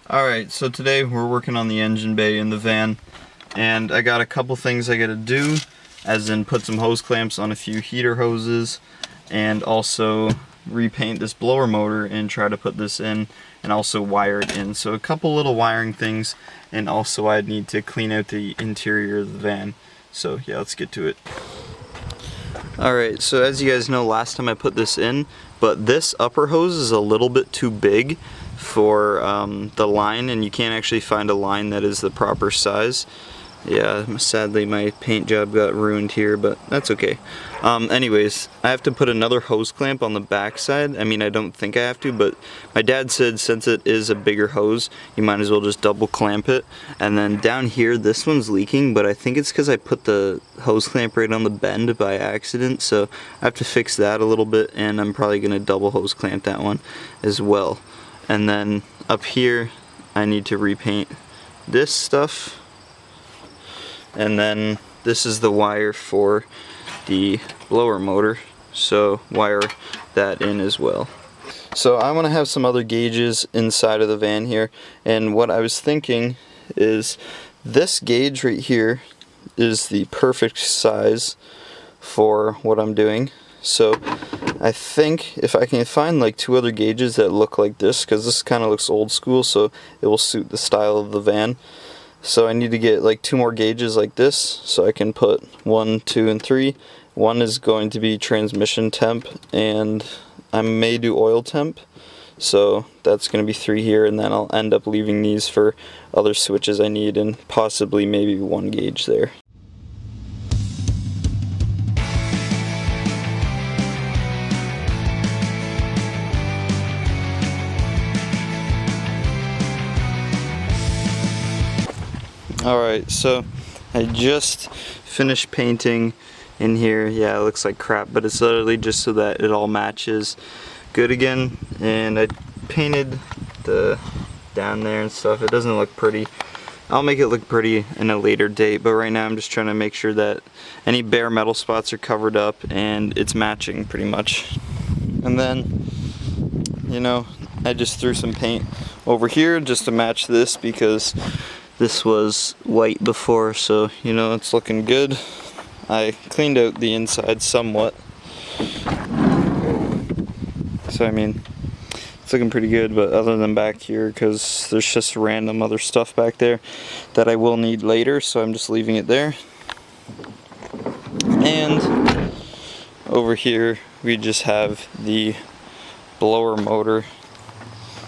Alright, so today we're working on the engine bay in the van, and I got a couple things I gotta do, as in put some hose clamps on a few heater hoses, and also repaint this blower motor and try to put this in, and also wire it in. So a couple little wiring things, and also I need to clean out the interior of the van. So yeah, let's get to it. Alright, so as you guys know, last time I put this in, but this upper hose is a little bit too big for the line, and you can't actually find a line that is the proper size. Yeah, sadly my paint job got ruined here, but that's okay. Anyways, I have to put another hose clamp on the back side. I mean, I don't think I have to, but my dad said since it is a bigger hose, you might as well just double clamp it. And then down here, this one's leaking, but I think it's because I put the hose clamp right on the bend by accident, so I have to fix that a little bit, and I'm probably going to double hose clamp that one as well. And then up here, I need to repaint this stuff. And then this is the wire for the blower motor, so wire that in as well. So I want to have some other gauges inside of the van here, and what I was thinking is this gauge right here is the perfect size for what I'm doing. So I think if I can find like two other gauges that look like this, because this kind of looks old school, so it will suit the style of the van. So I need to get like two more gauges like this, so I can put 1, 2, and 3. One is going to be transmission temp, and I may do oil temp. So that's going to be 3 here, and then I'll end up leaving these for other switches I need, and possibly maybe 1 gauge there. Alright, so I just finished painting in here. Yeah, it looks like crap, but it's literally just so that it all matches good again. And I painted the down there and stuff. It doesn't look pretty. I'll make it look pretty in a later date, but right now I'm just trying to make sure that any bare metal spots are covered up and it's matching pretty much. And then, you know, I just threw some paint over here just to match this, because this was white before, so you know it's looking good. I cleaned out the inside somewhat, so I mean it's looking pretty good, but other than back here, because there's just random other stuff back there that I will need later, so I'm just leaving it there. And over here we just have the blower motor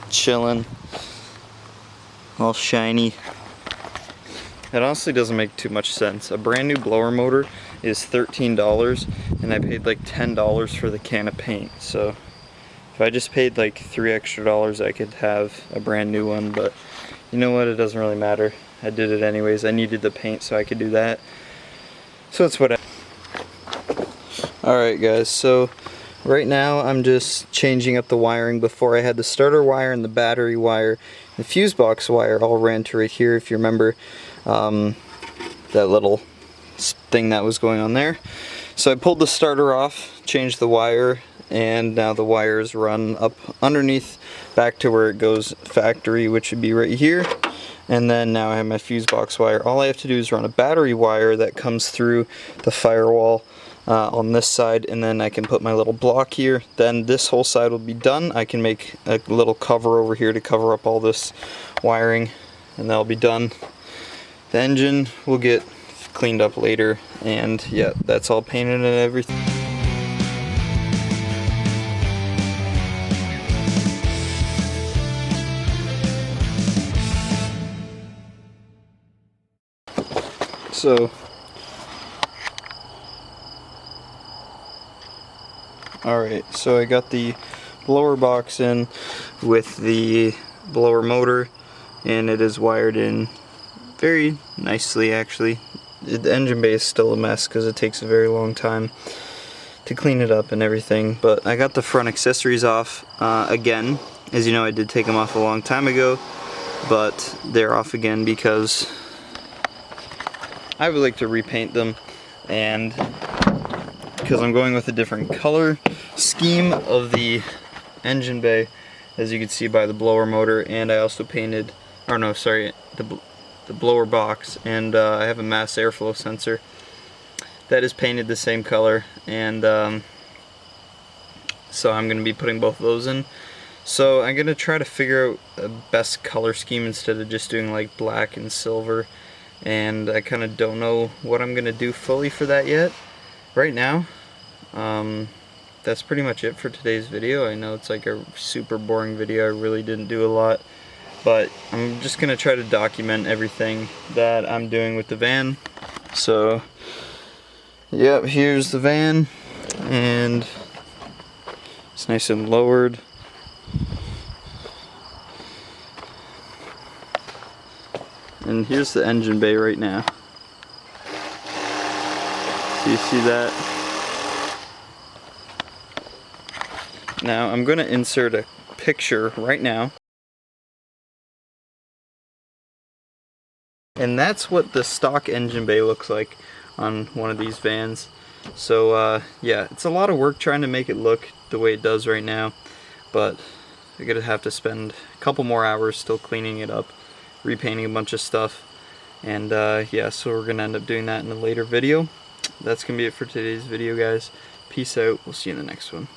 chilling, all shiny. It honestly doesn't make too much sense. A brand new blower motor is $13, and I paid like $10 for the can of paint. So if I just paid like $3 extra, I could have a brand new one, but you know what, it doesn't really matter. I did it anyways. I needed the paint so I could do that. So that's what Alright guys, so right now I'm just changing up the wiring. Before I had the starter wire and the battery wire, the fuse box wire all ran to right here, if you remember that little thing that was going on there. So I pulled the starter off, changed the wire, and now the wires run up underneath back to where it goes factory, which would be right here. And then now I have my fuse box wire. All I have to do is run a battery wire that comes through the firewall on this side, and then I can put my little block here. Then this whole side will be done. I can make a little cover over here to cover up all this wiring, and that'll be done. The engine will get cleaned up later, and yeah, that's all painted and everything. So alright, so I got the blower box in with the blower motor, and it is wired in very nicely actually. The engine bay is still a mess because it takes a very long time to clean it up and everything, but I got the front accessories off again. As you know, I did take them off a long time ago, but they're off again because I would like to repaint them, and because I'm going with a different color scheme of the engine bay, as you can see by the blower motor, and I also painted or no, sorry, the blower box, and I have a mass airflow sensor that is painted the same color, and so I'm going to be putting both of those in. So I'm going to try to figure out a best color scheme instead of just doing like black and silver, and I kind of don't know what I'm going to do fully for that yet. Right now, that's pretty much it for today's video. I know it's like a super boring video, I really didn't do a lot, but I'm just going to try to document everything that I'm doing with the van. So, yep, here's the van, and it's nice and lowered. And here's the engine bay right now. So you see that? Now I'm going to insert a picture right now. And that's what the stock engine bay looks like on one of these vans. So yeah, it's a lot of work trying to make it look the way it does right now, but I'm gonna have to spend a couple more hours still cleaning it up, repainting a bunch of stuff, and yeah, so we're gonna end up doing that in a later video. That's gonna be it for today's video, guys. Peace out. We'll see you in the next one.